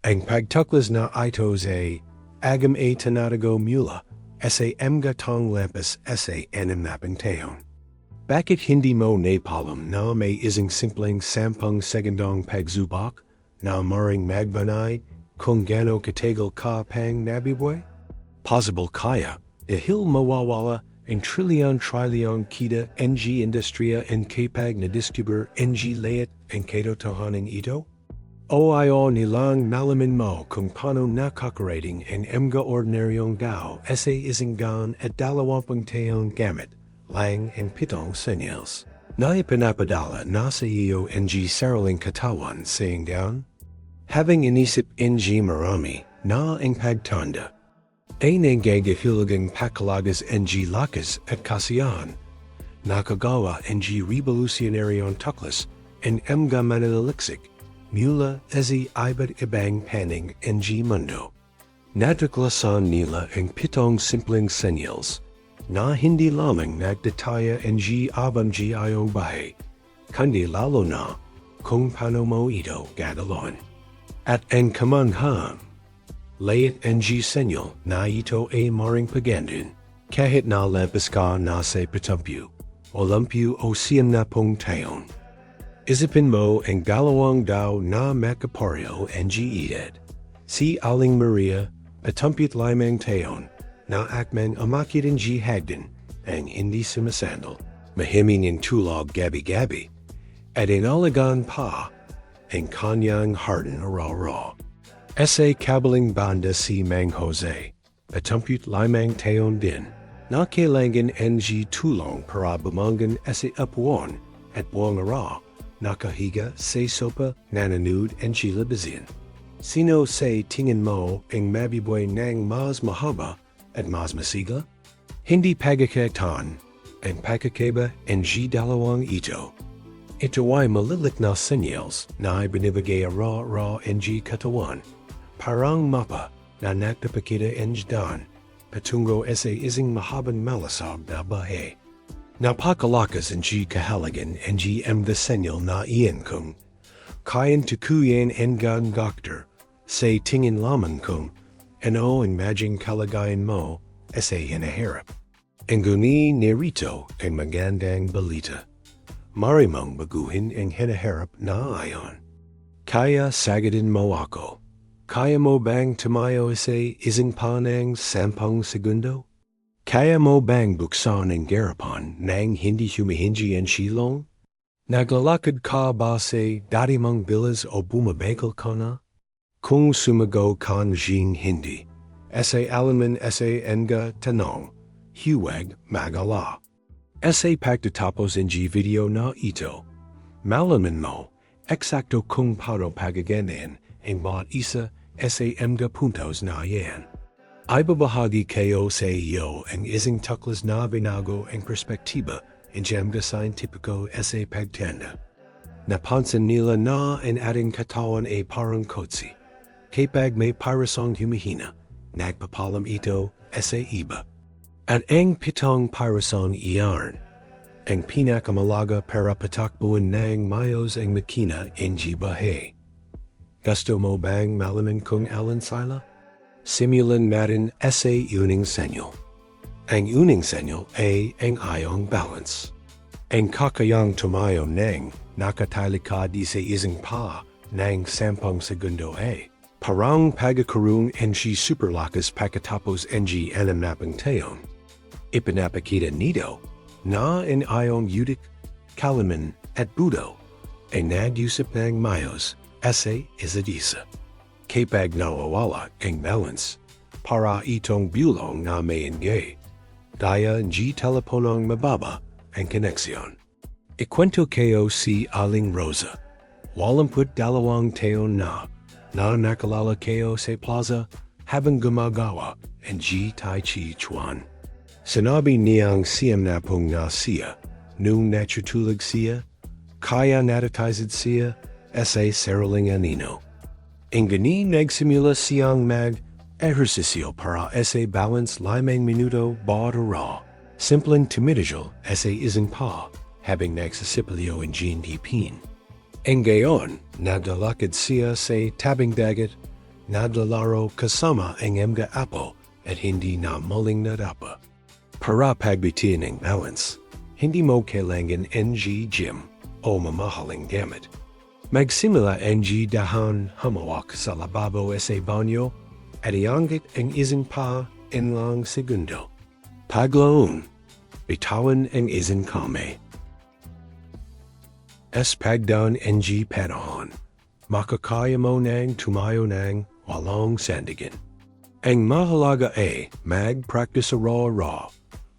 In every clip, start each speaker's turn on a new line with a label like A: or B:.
A: Ang pagtuklas na ito ay agam a tanatago mula sa mga tong lampas sa animnapung taon. Bakit hindi mo napalm na may isang simpleng sampung segundong pagsubok na maaaring magbanay kung gaano katagal ka pang nabubuhay? Possible kaya, dahil mawawala ang trilyon kita ng industriya and kapag na distributor ng layat ang katotohanan ito? O ayaw nilang nalaman mo kung paano nakakarating ang mga ordinaryong tao sa isang gan at 20 taon gamit lang ang pitong senyales na ipinapadala na sa iyo ng sariling katawan saying down? Having inisip ng marami na ang pagtanda, ay nanggagahilagang pakalagas ng lakas at kasiyahan, nakagawa ng revolutionaryong tuklas ang mga mananaliksik mula sa iba't ibang panig ng mundo. Natuklasan nila ang pitong simpleng senyales na hindi lamang nagdetalya ng abang iyong buhay, kundi lalo na kung paano mo ito gagawin. At ang kamanghang, lahat ng senyal na ito ay maaaring pagandin kahit na lampas ka na sa 70 o 10 o 90 taon. Isipin mo ang 2 na makaparyo ng edad. Si Aling Maria, 75 taon, na akmang umakit ng hagdan ang hindi sumasandal, mahiming ang tulog gabi-gabi, at inalagaan pa ang kanyang harden raw. Sa kabilang banda si Mang Jose, 75 taon din, na kailangan ng tulong para bumangon sa upuan at buong araw. Nakahiga sa sopa, nanonood ang labazin. Sino sa tingin mo ang mabubuhay ng mas mahaba at mas masigla? Hindi pagkakatan ang pagkakaiba ng dalawang ito. Ito ay malilik na senyales na ibinibigay raw ng katawan. Parang mapa na nagpapakita ng daan patungo sa isang mahabang malasag na bahay. Napakalakas ang kahalagan ng the senyal na iyan kung kayan tukuyin ang doctor sa tingin lamang kung ano ang maging kalagayan mo sa hinaharap. Ang guni narito ang magandang balita. Marimong baguhin ang hinaharap na ayon. Kaya sagadin mo ako. Kaya mo bang tumayo sa isang panang 10 segundo? Kaya mo bang buksan ang garapan nang hindi humihingi ang silong? Naglalakad ka ba sa dati mong bilis o bumabagal ka na? Kung sumagot ka ng hindi, sa alaman sa nga tanong, huwag magala. Sa pagtatapos ng video na ito, malaman mo eksakto kung paano pagaganin ang bawat isa sa mga puntos na yan. Ibabahagi kayo sa iyo ang isang tuklas na binago ang perspektiba ng mga scientifico sa pagtanda. Napansin nila na ang ating katawan ay parang kotse. Kapag may parasong humihina, nagpapalam ito sa iba. At ang pitong parasong iyan, ang pinakamalaga para patakbuhan ng maayos ang makina ng bahay. Gusto mo bang malaman kung alin sila? Simulan natin sa uning senyal. Ang uning senyal ay ang iyong balance. Ang kakayang tumayo ng nakatalikod sa isang pa ng 10 segundo ay parang pagkakaroon ng superlakas pagkatapos ng animnapung taon. Ipinapakita nito na ang iyong udik, kalaman at budo ay nag-usap ng maayos sa isa't isa. Kapag nawawala ang balance, para itong bulong na may ingay, daya ng teleponong mababa ang koneksyon. Ikwento kayo si Aling Rosa, 82 taon na nakalala kayo sa plaza habang gumagawa ang Tai Chi Chuan. Sinabi niyang animnapung na siya, nung natutulog siya, kaya natatized siya sa sariling anino. Ang gani nagsimula siyang mag-ehersisyo para sa balance 5 minuto bawat araw. Simpleng tumidijol sa isang pa habang nagsasipilyo ang dipin. Ang gayon, naglalakad siya sa tabing dagat nadlalaro kasama ang mga apo at hindi na muling nadapa. Para pagbitian ng balance, hindi mo kailangan ng gym o mamahaling gamit. Magsimula ng dahan humawak sa lababo sa banyo at ianggit ang isang pa in lang segundo. Paglaon, bitawan ang isang kamay. Pagdaon ng panahon, makakaya mo nang tumayo ng walong sandagan. Ang mahalaga ay mag-practice raw,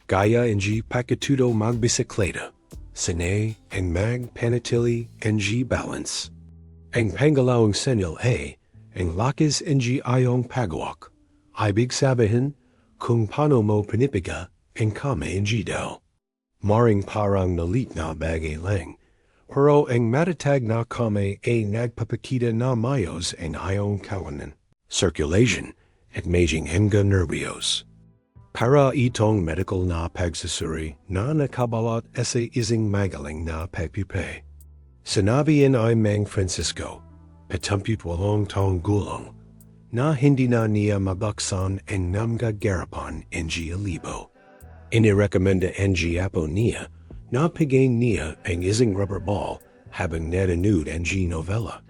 A: gaya ng pakitudo magbisikleta, sanay ang magpanatili ng balance. Ang pangalawang senyal ay ang lakas ng iyong pagawak. Ibig sabihin kung paano mo pinipiga ang kamay ng daw. Maring parang nalit na bagay lang, pero ang matatag na kamay ay nagpapakita na maayos ang iyong kawanan, circulation, at maging hingga nervyos. Para itong medical na pagsasuri na nakabalot sa isang magaling na pagpipay. Sinabi ay Mang Francisco, 78 taong gulang, na hindi na niya mabaksan ang namgagarapan ng alibo. Inirekomenda ng apo niya na pigay niya ang isang rubber ball habang nanonood ang novela.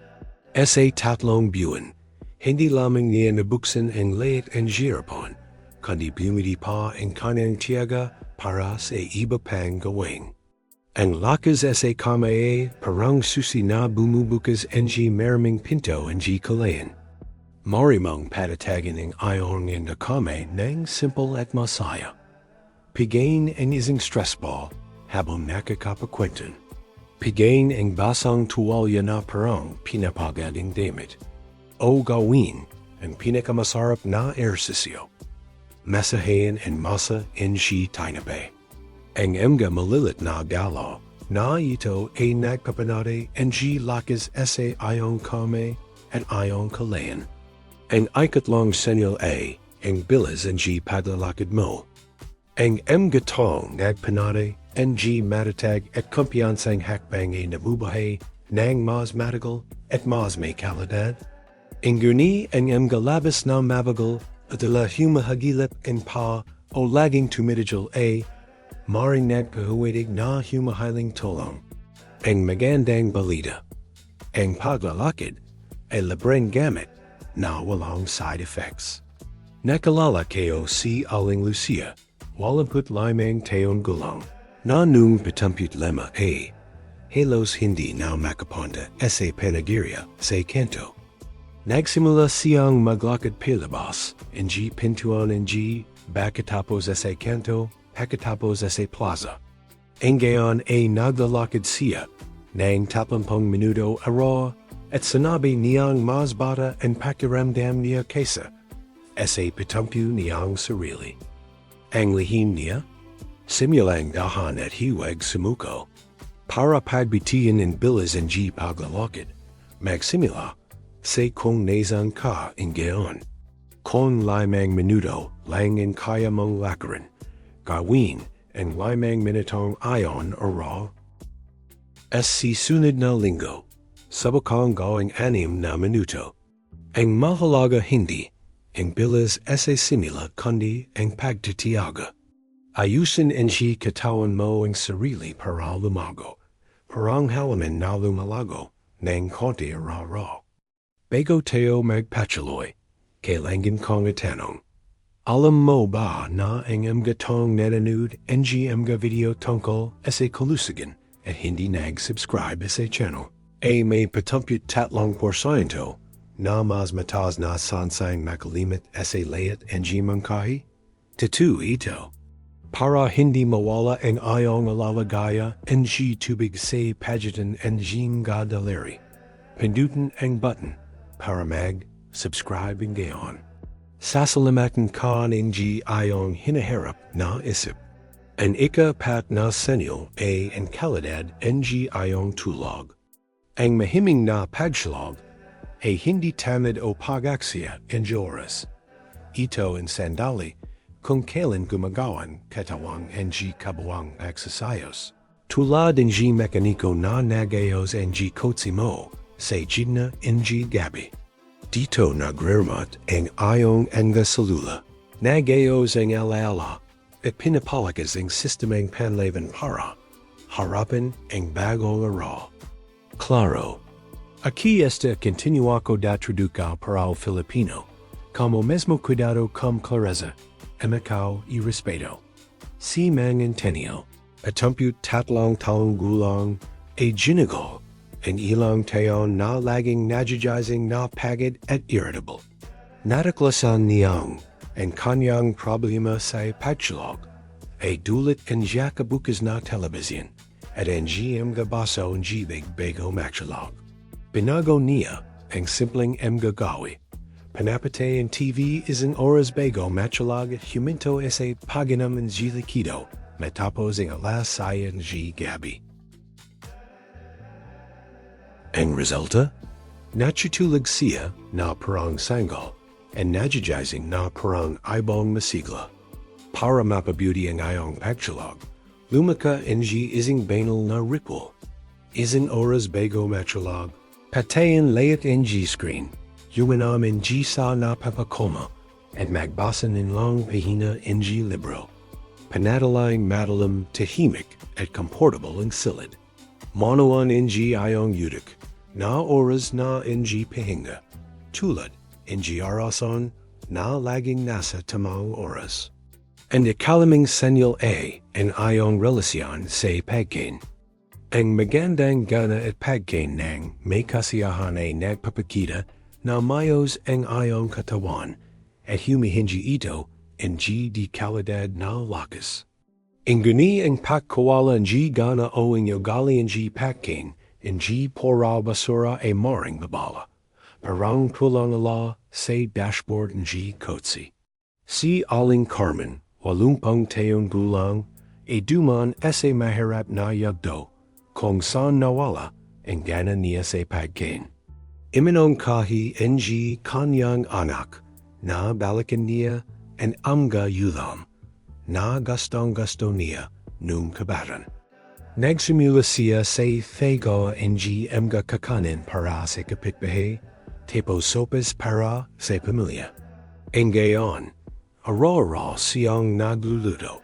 A: Sa tatlong buwan, hindi lamang niya nabuksan ang late ang hirapan, kundi bumiti pa ang kanyang tiyaga para sa iba pang gawin. Ang lakas sa kamay parang susi na bumubukas ang maraming pinto ang kalayan. Marimang patatagan ang iyong ng kamay ng simple at masaya. Pigain ang isang stress ball habang nakakapakwentan. Pigain ang basang tuwalya na parang pinapagading damit. O gawin ang pinakamasarap na ehersisyo. Masahayan ang masa ng tainapay. Ang mga malilit na galaw na ito ay nagpapanatay ang lakas sa iyong kamay at iyong kalayan. Ang ikatlong senyal ay ang bilis ang paglalakad mo. Ang gatong nagpanatay ang matatag at kumpiyansang hakbang ay nabubuhay ng mas matagal at mas may kalidad. Ang guni ang labas na mabagal at humahagilap ang pa o laging tumidijal ay maaaring nagpahiwatig na humahiling tulong. Ang magandang balita, ang paglalakad ay libreng gamit na walang side effects. Nakalala kayo si Aling Lucia, walamput limang taon gulang, na nung 75 ay halos hindi na makapunta sa panagirya sa kanto. Nagsimula siyang maglakad palabas, ng pintuan ng bakatapos sa kanto, pagkatapos sa plaza. Ang gayon ay naglalakad siya ng 30 minuto araw at sinabi niyang mas bata ang pakiramdam niya kaysa sa 70 niyang sarili. Ang lihim niya, simulang dahan at hiwag sumuko. Para pagbitian ng bilis ng paglalakad, magsimula sa kung nasang ka ang gayon. Kung 5 minuto lang ang kaya mong lakarin, gawin ang 5 minutong ayon araw. Sunod na linggo, subukang gawing 6 na minuto. Ang mahalaga hindi ang bilis sa simula kundi ang pagtitiyaga. Ayusin ang katawan mo ang sarili para lumago, parang halaman na lumalago ng konti araw. Bago tayo magpatuloy, kailangan kong itanong, alam mo ba na ang gatong nanonood ang mga video tungkol sa kalusugan at hindi nag-subscribe sa channel ay may 73% na mas mataas na sansang makalimit sa lahat ang mangkahi? Totoo ito. Para hindi mawala ang iyong alalagaya ang tubig sa pagitan ang gadalari. Pindutin ang button para mag-subscribe ng gayon. Sasalamatan ka ng iyong hinaharap na isip. Ang ika-pat na senyal ay ang kalidad ng iyong tulog. Ang mahiming na pagsalog ay hindi tamad o pag-aksaya ng oras. Ito ang sandali kung kailan gumagawan katawang ng kabuwang eksasayos. Tulad ng mekaniko na nagayos ng kotse mo sa gitna ng gabi. Dito nagrirmat ang Iyong nga salula. Nagayos ang alaala at pinapalakas ang sistemang panlaban para harapin ang bagong araw. Claro, aquí esta continuaco da traduca para el Filipino, como mesmo cuidado com clareza, amicao y respeto. Si mangentenio, atumput tatlong taong gulang, a ginigol, ang ilang taon na laging najajizing na pagod at irritable. Nataklasan niyang ang kanyang problema sa pagsulog, ay dulit ang jakabukas na telebisyon, at ang GM gabaso ang jibig bago magsulog. Binago niya ang simpleng Gawi. Panapate ang TV isang oras bago matsulog at huminto ese paginam ang likido, matapos ang alas saya ng Gabi. Ang resulta? Natutulig siya na parang sanggol and najajizing na parang ibong masigla. Para mapabuti ang iyong pagsulog, lumaka ng isang banal na ripple. Isang oras bago matsulog, patayin layat ng screen, yumanam ng sa napapakoma, at magbasa ng long pahina ng libro. Panatalang madalam tahimik at comfortable ang silid. Monoan ng iyong yudik, na oras na ng pahinga, tulad ng arason na laging nasa tamang oras. And ikalimang senyal A ang iyong relasyon sa pagkain. Ang magandang gana at pagkain ng may kasiyahan ay nagpapakita na mayos ang iyong katawan at humihingi ito ang di kalidad na lakas. Ang guni ang pagkawala ng gana o ang ugali ang pagkain ang pora basura ay maaaring babala. Parang tulang ala sa dashboard ng kotsi. Si Aling Carmen, walumpang taon gulang, e duman ese mahirap na yagdo, kung saan nawala ang gana niya sa pagkain. Iminong kahi ng kanyang anak, na balikan niya ang amga yulam, na gustong-gusto niya nung kabatan. Nagsimula siya sa fago ng mga kakanin para sa kapitbahay, tapos sopas para sa pamilya. Ang gayon, araw-araw siyang nagluluto,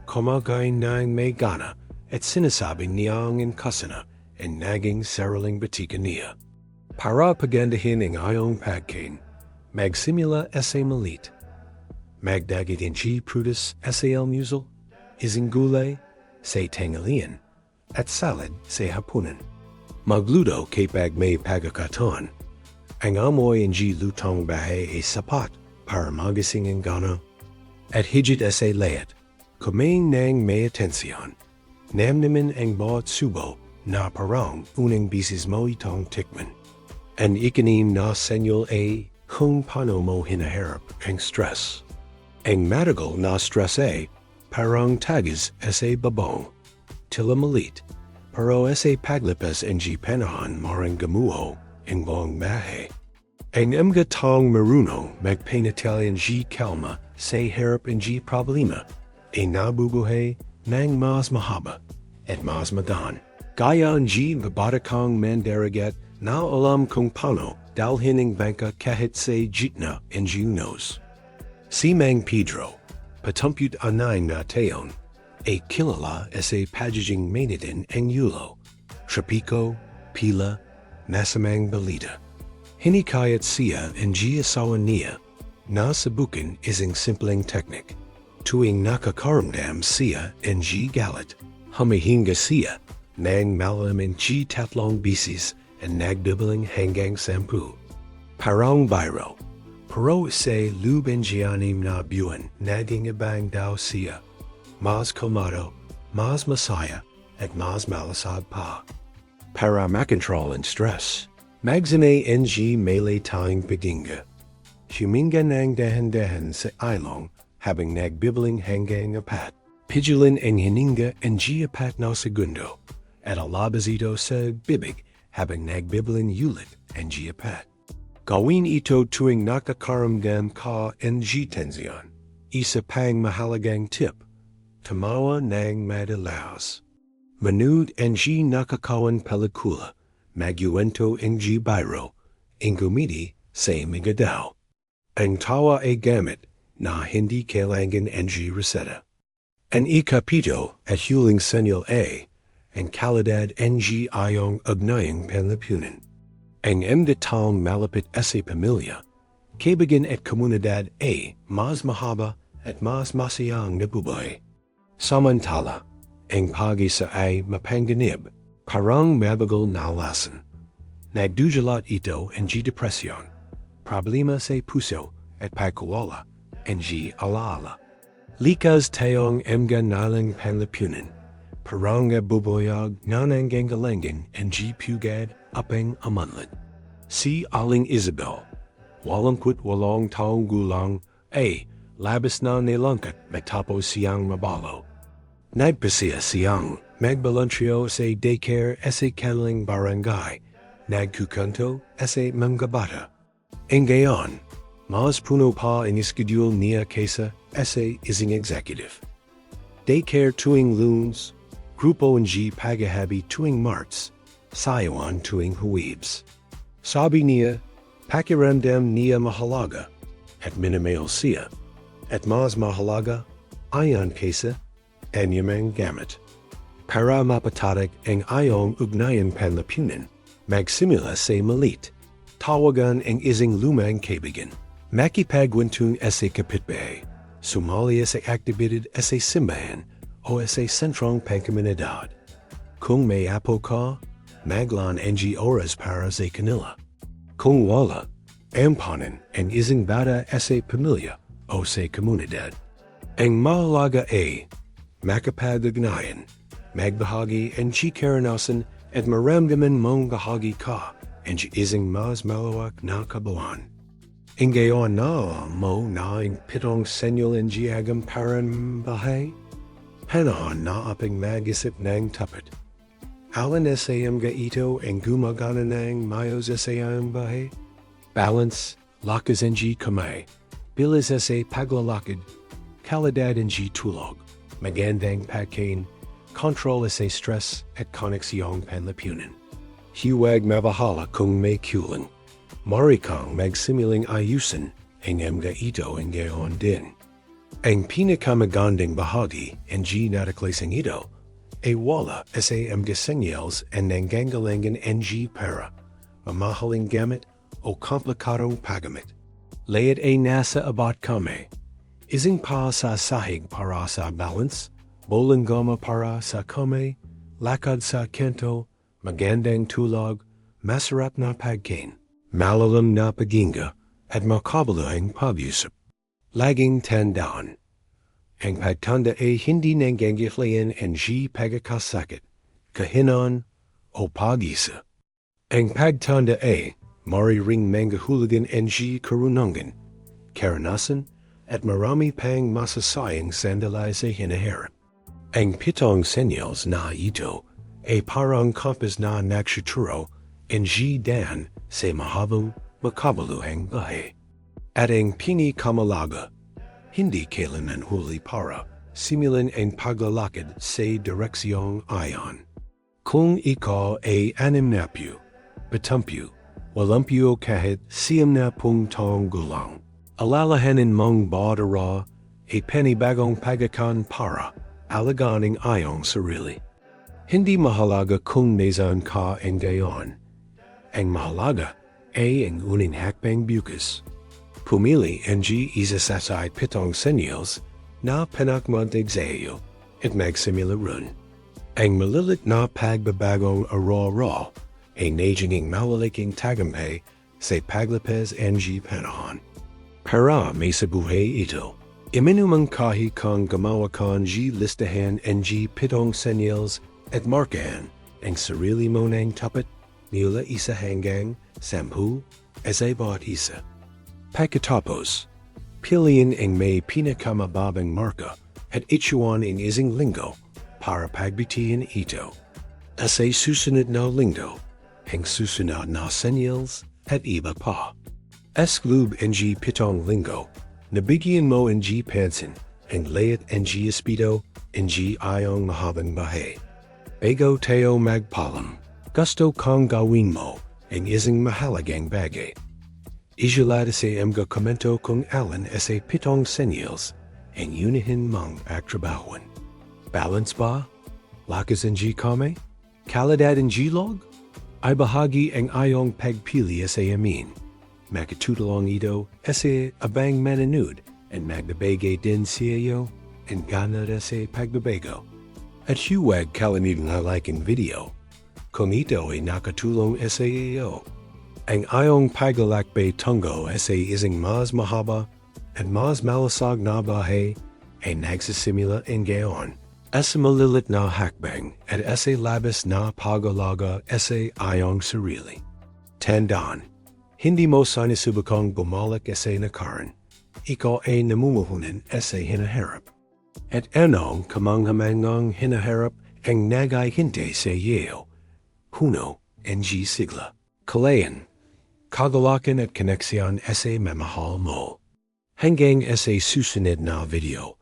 A: kumakain ng may gana at sinasabi niyang ang kasana ang naging sariling batika niya. Para pagandahin ang iyong pagkain, magsimula sa malit. Magdagit ng prutas sa almusal, isang gulay sa tanghalian, at salad sa hapunan. Magluto kapag may pagkakataon. Ang amoy ng lutong bahay ay sapat para magising ang gana. At higit sa lahat, kumain ng may atensyon. Namnamin ang bawat subo na parang unang bisis mo itong tikman. Ang ikanim na senyal ay kung paano mo hinaharap ang stress. Ang matagal na stress ay parang tagas sa babong. Tila malit, pero sa paglampas ang panahon marang gamuho ang buong bahay. Ang mga taong marunong magpanatil ang kalma sa harap ang problema ay nabubuhay ng mas mahaba at mas magaan. Gaya ang babatakang mandaragat na alam kung paano dalhin ang bangka kahit sa gitna ang unos. Si Mang Pedro, patumput anay na taon, ay kilala sa pagiging mainitin ang yulo, trapiko, pila, masamang balita. Hinikayat siya ang asawa niya na subukan isang simpleng teknik. Tuwing nakakaramdam siya ang galit, humihinga siya ng malalim tatlong bisis ang nagdubaling hanggang 10. Parang biro, pero sa loob ng na buwan naging ibang daw siya. Mas kalmado, mas masaya, at mas malasag pa. Para makontrol ang stress, magsanay ng melee tayong paghinga. Huminga ng dahan-dahan sa ilong habang nagbibiling hanggang apat. Pidulin ang hininga ang apat na segundo, at alabas ito sa bibig habang nagbibiling ulit ang apat. Gawin ito tuwing nakakaramdam ka ng tensyon. Isa pang mahalagang tip. Tumawa ng madalas. Manood ang nakakawan pelikula, magyuwento ng biro, ang gumiti say migadaw. Ang tawa ay gamit na hindi kailangan ng reseta. Ang ikapito at huling senyal ay ang kalidad ng iyong ugnayang panlipunan. Ang taong malapit sa pamilya, kaibigan at komunidad ay mas mahaba at mas masayang nabubuhay. Samantala, ang pag-asa ay mapanganib, parang mabagal na lason. Nagdudulot ito ng depresyon, problema sa puso at pagkawala ng alaala. Likas tayong nalang panlipunan, parang bubuyag na nanganggalangan ng pugad upang amanlad. Si Aling Isabel, 88 taong gulang, ay labas na nilangkat matapos siyang mabalo. Nagpasiya siyang magbalunchyo sa daycare sa kanilang barangay, nagkukanto sa mga bata. Ngayon, mas puno pa ang schedule niya kaysa sa isang executive. Daycare tuwing Lunes, grupo ng paghahabi tuwing Marts, sayawan tuwing Huwebes. Sabi niya, pakiramdam niya mahalaga at minamail siya, at mas mahalaga ayon kaysa anyamang gamit. Para mapatatak ang iyong ugnayan panlipunan, magsimula sa malit, tawagan ang isang lumang kaibigan. Makipagwentong sa kapitbahay, sumali sa aktibidad sa simbahan o sa sentrong pangkomunidad. Kung may apo ka, maglaan ang oras para sa kanila. Kung wala, ampanin ang isang bata sa pamilya o sa komunidad. Ang mahalaga ay makapag-ugnayan, magbahagi ang karanasan at maramdaman mong bahagi ka ang isang mas malawak na kabuuan. Ngayon na mo na ang pitong senyal ng agam parang bahay, panahon na apang mag-isip ng tapat. Alin sa mga ito ang gumagana ng maayos sa iyong bahay? Balance, lakas ng kamay, bilis sa paglalakad, kalidad ng tulog, magandang pagkain, kontrol sa stress at koneksyong panlipunan. Huwag mabahala kung may kulang. Marikang magsimiling ayusin ang mga ito ang gayon din. Ang pinakamagandang bahagi ng nataklasang ito ay wala sa mga senyales ang nangangailangan ng para, mamahaling gamit o komplikadong paggamit. Lahat ay nasa abot kami. Isang pa sa sahig para sa balance, bolanggama para sa kamay, lakad sa kwento, magandang tulog, masarap na pagkain, malalim na paghinga, at makabaluhang pag-usap. Laging tandaan, ang pagtanda ay hindi nanggangiflayan ang pagkakasakit, kahinan, o pag-isa. Ang pagtanda ay maaaring manghahulugan ang karunungan, karanasan, at marami pang masasayang sandalay sa hinaharap. Ang pitong senyales na ito ay parang kompas na nagtuturo ang dan sa mahabang makabaluhang buhay. At ang pinakamalaga, hindi kailanman huli para simulan ang paglalakad sa direksyong ayon. Kung ikaw ay animnapung, 70, 80 kahit 90 taong gulang, alalahanin mong badara ay panibagong pagkakan para alagaan ang iyong sarili. Hindi mahalaga kung nasaan ka ang gayon. Ang mahalaga ay ang unang hakbang bukas. Pumili ang isa sa pitong senyales na pinakmuntig sa iyo at magsimula ron. Ang malilit na pagbabagong araw-araw ay naging malalaking tagumpay sa paglagpas ng panahon. Para may sa buhay ito, iminumang kahit kang gumawa kang listahan ng pitong senyales at markahan ang sarili mo ng tapat mula isa hanggang 10 sa bawat isa. Pagkatapos, piliin ang may pinakamababang marka at ituan ang isang linggo para pagbitihin ito. Sa susunod na linggo, ang susunod na senyales at iba pa. Loob ang pitong linggo, nabigyan mo ang pansin ang lahat ang espito ang iyong mahabang bahay. Bago tayo magpaalam, gusto kang gawin mo ang isang mahalagang bagay. Isulada sa mga komento kung alin sa pitong senyales ang unihin mong pagtrabahuan. Balance ba? Lakas ang G-kame? Kalidad ang G-log? Ay bahagi ang iyong pagpili sa amin. Makatutulong ito sa abang mananood and magbabagay din siya and gana sa pagbabago. At huwag kalimutan na like ang video. Kung ito ay nakatulong sa iyo. Ang iyong paglalakbay tungo sa isang mas mahaba at mas malusog na buhay ay nagsisimula ngayon. Sa malilit na hakbang at sa labis na pag-alaga sa iyong sarili. Tandaan, hindi mo sinusubukang bumalik sa nakaraan. Ikaw ay namumuhunan sa hinaharap. At anong kamanghamangang hinaharap ang nagahintay sa iyo? Huno, NG sigla. Kalayan, kagalakan at koneksyon sa mamahal mo. Hanggang sa susunod na video,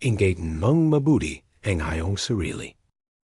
A: ingatan mong mabuti ang iyong sarili.